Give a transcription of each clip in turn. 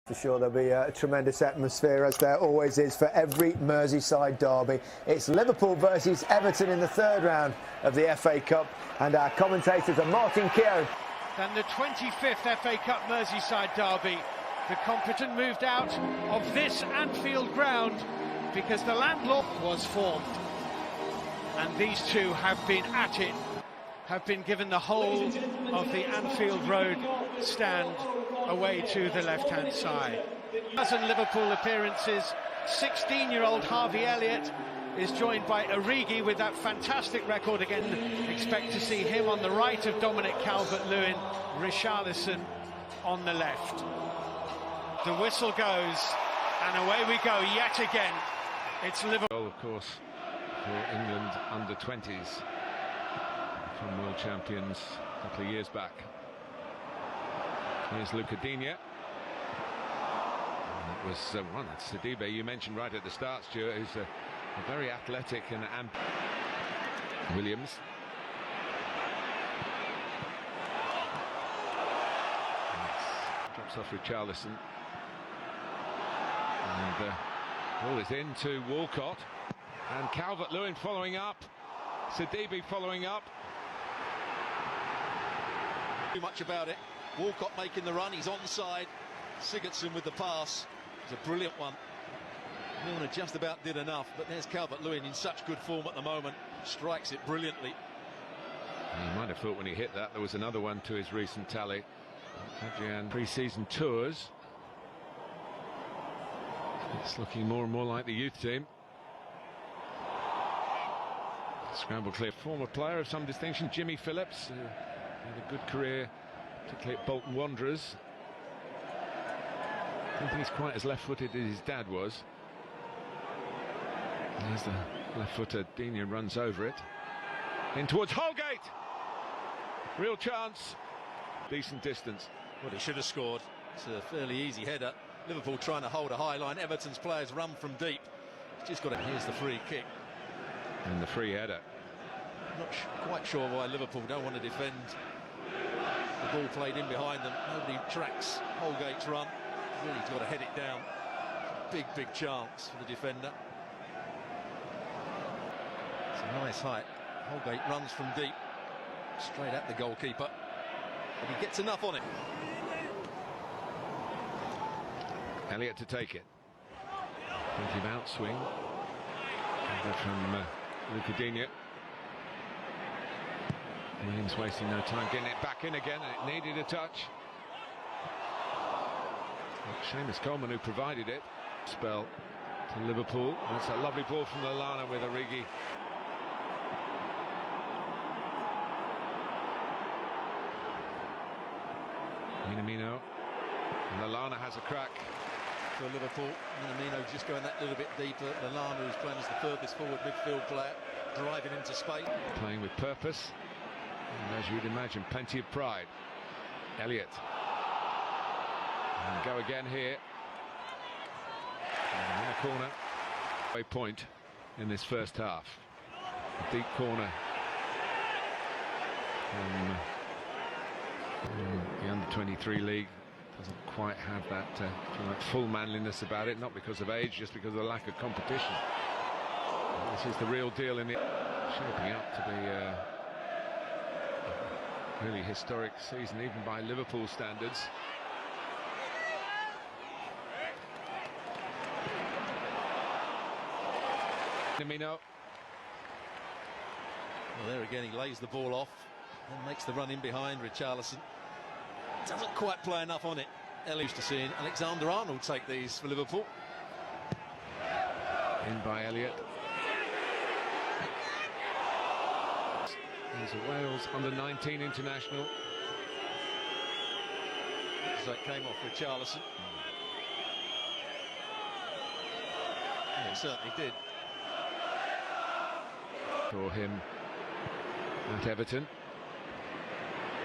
For sure, there'll be a tremendous atmosphere, as there always is for every Merseyside derby. It's Liverpool versus Everton in the third round of the FA Cup, and our commentators are Martin Keown. Then the 25th FA Cup Merseyside derby. The competition moved out of this Anfield ground because the landlord was formed. And these two have been at it, have been given the whole of the Anfield Road stand away to the left-hand side. Dozen Liverpool appearances. 16-year-old Harvey Elliott is joined by Origi with that fantastic record again. Expect to see him on the right of Dominic Calvert-Lewin, Richarlison on the left. The whistle goes, and away we go yet again. It's Liverpool, of course, for England under-20s from world champions a couple of years back. Here's Lucadinha. That was that's Sidibe you mentioned right at the start, Stuart, who's a very athletic and Williams. Drops off Richarlison. And ball is into Walcott. And Calvert-Lewin following up. Sidibe following up. Too much about it. Walcott making the run, he's onside. Sigurdsson with the pass. It's a brilliant one. Milner just about did enough, but there's Calvert-Lewin in such good form at the moment. Strikes it brilliantly. He might have thought when he hit that there was another one to his recent tally. Evert0n pre-season tours. It's looking more and more like the youth team. Scramble clear. Former player of some distinction, Jimmy Phillips, had a good career, particularly at Bolton Wanderers. I don't think he's quite as left-footed as his dad was. There's the left-footer. Dina runs over it. In towards Holgate. Real chance. Decent distance. Well, he should have scored. It's a fairly easy header. Liverpool trying to hold a high line. Everton's players run from deep. He's just got it. Here's the free kick. And the free header. Not quite sure why Liverpool don't want to defend. The ball played in behind them. Nobody tracks Holgate's run. Really, he's got to head it down. Big chance for the defender. It's a nice height. Holgate runs from deep, straight at the goalkeeper. But he gets enough on it. Elliott to take it. Plenty of outswing. From Lucadinha. Williams wasting no time getting it back in again, and it needed a touch. Seamus Coleman who provided it. Spell to Liverpool. That's a lovely ball from Lallana with Origi. Minamino. Lallana has a crack. For Liverpool, Minamino just going that little bit deeper. Lallana, who's playing as the furthest forward midfield player, driving into space. Playing with purpose. And as you'd imagine, plenty of pride. Elliott. And go again here. And in the corner. A point in this first half. A deep corner. The under-23 league doesn't quite have that full manliness about it, not because of age, just because of the lack of competition. This is the real deal in the shaping up to be a really historic season, even by Liverpool standards. Minamino. Well, there again, he lays the ball off and makes the run in behind Richarlison. Doesn't quite play enough on it. Used to seeing Alexander-Arnold take these for Liverpool. In by Elliott. He's a Wales under-19 international. So it came off Richarlison. Yeah, it certainly did. For him at Everton.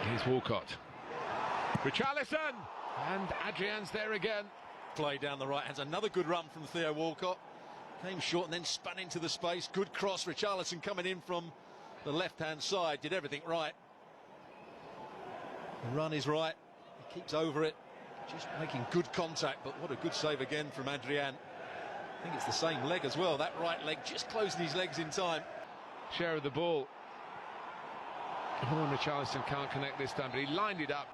Here's Walcott. Richarlison! And Adrian's there again. Play down the right hands. Another good run from Theo Walcott. Came short and then spun into the space. Good cross. Richarlison coming in from the left-hand side. Did everything right. The run is right. He keeps over it. just making good contact, but what a good save again from Adrian. I think it's the same leg as well, that right leg just closing his legs in time. Share of the ball. Oh, Richarlison can't connect this time, but he lined it up.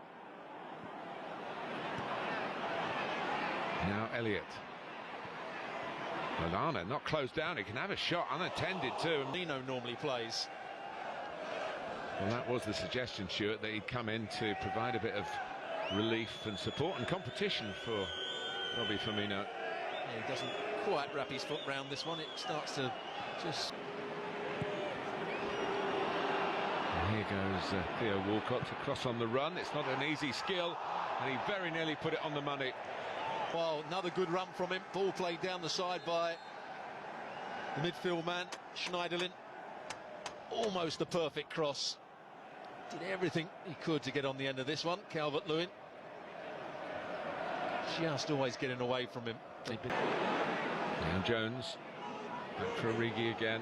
Now Elliott. Lallana not closed down, he can have a shot unattended too. Nino normally plays. Well, that was the suggestion, Stuart, that he'd come in to provide a bit of relief and support and competition for Robbie Firmino. Yeah, he doesn't quite wrap his foot round this one, it starts to just... And here goes Theo Walcott to cross on the run. It's not an easy skill, and he very nearly put it on the money. Well, another good run from him. Ball played down the side by the midfield man, Schneiderlin. Almost a perfect cross. Did everything he could to get on the end of this one. Calvert-Lewin just always getting away from him. Now Jones, back for Origi again.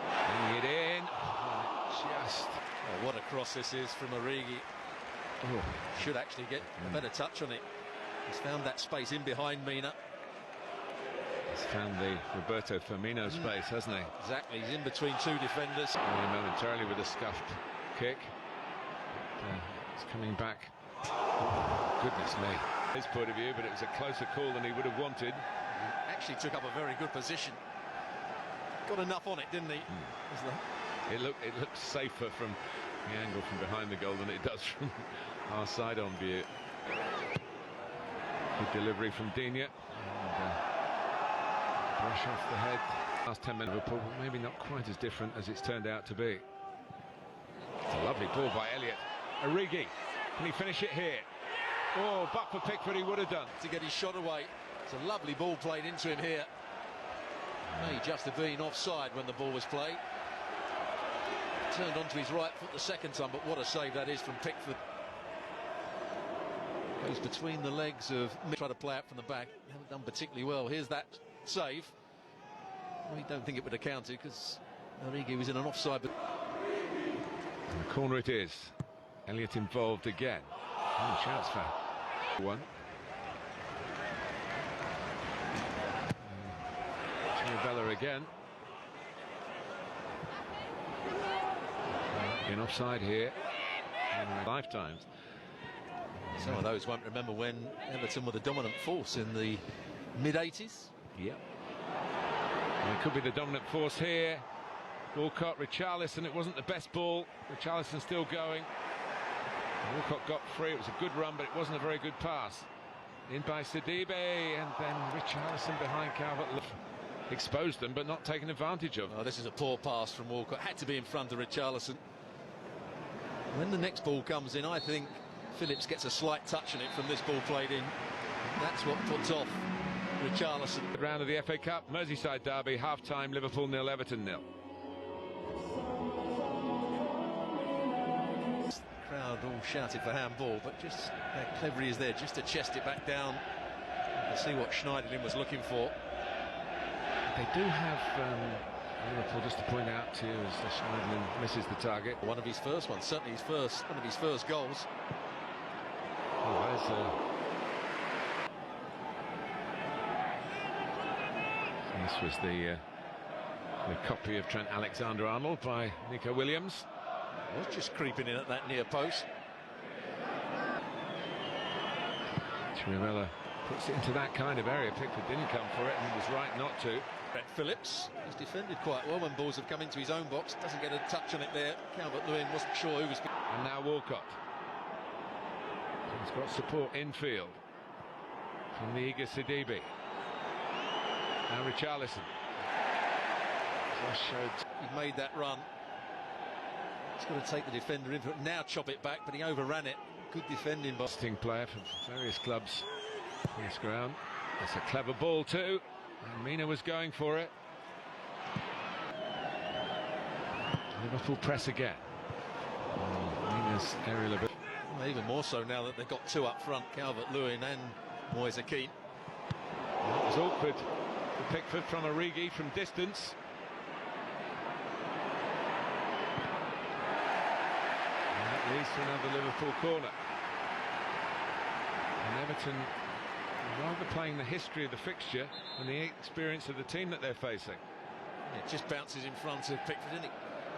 Bringing it in. Oh, what a cross this is from Origi. Oh, should actually get a better touch on it. He's found that space in behind Mina. He's found the Roberto Firmino space, hasn't he? Exactly, he's in between two defenders. Momentarily with a scuffed kick. It's coming back. Goodness me. His point of view, but it was a closer call than he would have wanted. He actually took up a very good position. Got enough on it, didn't he? It looked safer from the angle from behind the goal than it does from our side-on view. Good delivery from Digne. And, brush off the head. Last 10 minutes of Liverpool, maybe not quite as different as it's turned out to be. It's a lovely ball by Elliott. Origi, can he finish it here? Oh, but for Pickford he would have done. To get his shot away. It's a lovely ball played into him here. May just have been offside when the ball was played. Turned onto his right foot the second time, but what a save that is from Pickford. Goes between the legs of... Try to play out from the back. Haven't done particularly well. Here's that save. We don't think it would have counted because Origi was in an offside. But in the corner it is. Elliott involved again. Oh, shouts for one. Chirivella again. In offside here. In lifetimes. Some of those won't remember when Everton were the dominant force in the mid-80s. Yep. And it could be the dominant force here. Walcott, Richarlison, it wasn't the best ball. Richarlison still going. Walcott got free, it was a good run, but it wasn't a very good pass. In by Sidibe, and then Richarlison behind Calvert-Lewin. Exposed them, but not taken advantage of. Oh, this is a poor pass from Walcott. Had to be in front of Richarlison. When the next ball comes in, I think Phillips gets a slight touch on it from this ball played in. That's what puts off Richarlison. Round of the FA Cup, Merseyside derby, half-time, Liverpool 0, Everton 0. The crowd all shouted for handball, but just how clever he is there, just to chest it back down and see what Schneiderlin was looking for. They do have Liverpool, just to point out to you, as Schneiderlin misses the target. One of his first ones, certainly one of his first goals. Oh, this was the copy of Trent Alexander-Arnold by Nico Williams. Was just creeping in at that near post. Chirivella puts it into that kind of area. Pickford didn't come for it, and he was right not to. Phillips has defended quite well when balls have come into his own box. Doesn't get a touch on it there. Calvert-Lewin wasn't sure who was... And now Walcott. He's got support infield from the eager Sidibe. Now Richarlison. Just showed... He made that run. He's got to take the defender in for it. Now chop it back, but he overran it. Good defending by... Player for various clubs on this ground. That's a clever ball too. And Mina was going for it. Liverpool press again. Mina's aerial ability. Well, even more so now that they've got two up front, Calvert-Lewin and Moise Keane. It was awkward for Pickford from Origi from distance. And that leads to another Liverpool corner. And Everton rather playing the history of the fixture and the experience of the team that they're facing. It just bounces in front of Pickford, and it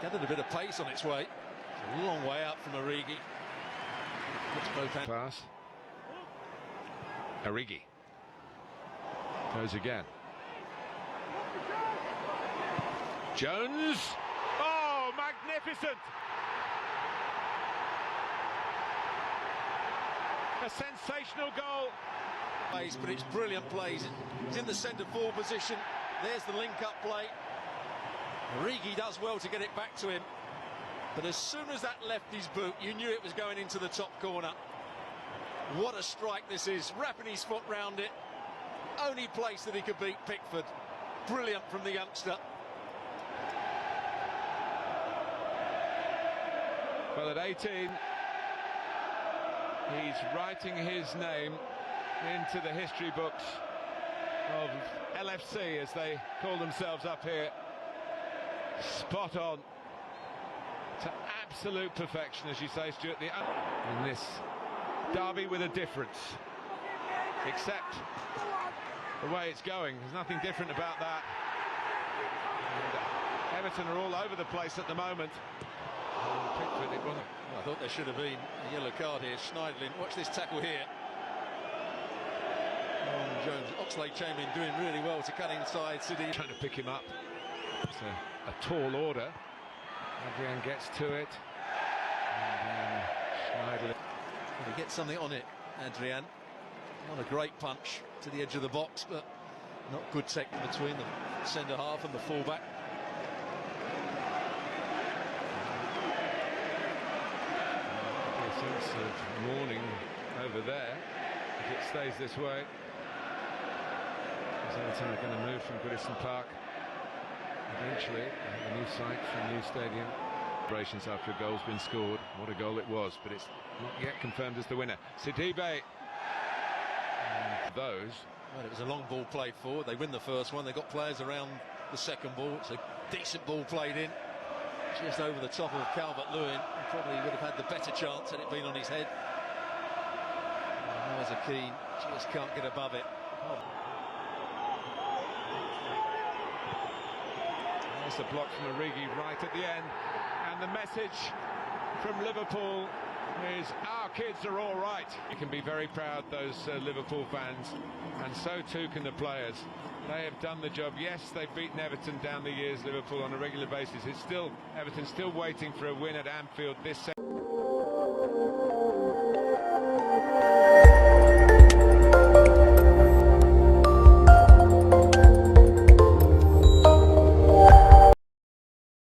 gathered a bit of pace on its way. It's a long way out from Origi. Puts both hands. Pass. Origi goes again. Jones. Oh, magnificent! A sensational goal. But it's brilliant plays. He's in the centre forward position. There's the link-up play. Origi does well to get it back to him. But as soon as that left his boot, you knew it was going into the top corner. What a strike this is. Wrapping his foot round it. Only place that he could beat Pickford. Brilliant from the youngster. Well, at 18, he's writing his name into the history books of LFC, as they call themselves up here. Spot on to absolute perfection, as you say, Stuart. In this derby with a difference, except the way it's going. There's nothing different about that. And Everton are all over the place at the moment. Pickford, it wasn't. I thought there should have been a yellow card here. Schneiderlin, watch this tackle here. Jones, Oxlade-Chamberlain doing really well to cut inside. City trying to pick him up. It's a tall order. Evert0n gets to it. And Schneiderlin. He gets something on it, Evert0n. Not a great punch to the edge of the box, but not good technique between the centre half and the fullback. A sense of warning over there if it stays this way. Everton are going to move from Goodison Park eventually. A new site for a new stadium. Celebrations after a goal's been scored. What a goal it was, but it's not yet confirmed as the winner. Sidibe. Those. Well, it was a long ball played forward. They win the first one. They got players around the second ball. It's a decent ball played in, just over the top of Calvert-Lewin. He probably would have had the better chance had it been on his head. There's a Keane, just can't get above it. There's a block from Origi right at the end, and the message from Liverpool is our kids are all right. You can be very proud, those Liverpool fans, and so too can the players. They have done the job. Yes, they've beaten Everton down the years, Liverpool, on a regular basis. It's still Everton still waiting for a win at Anfield this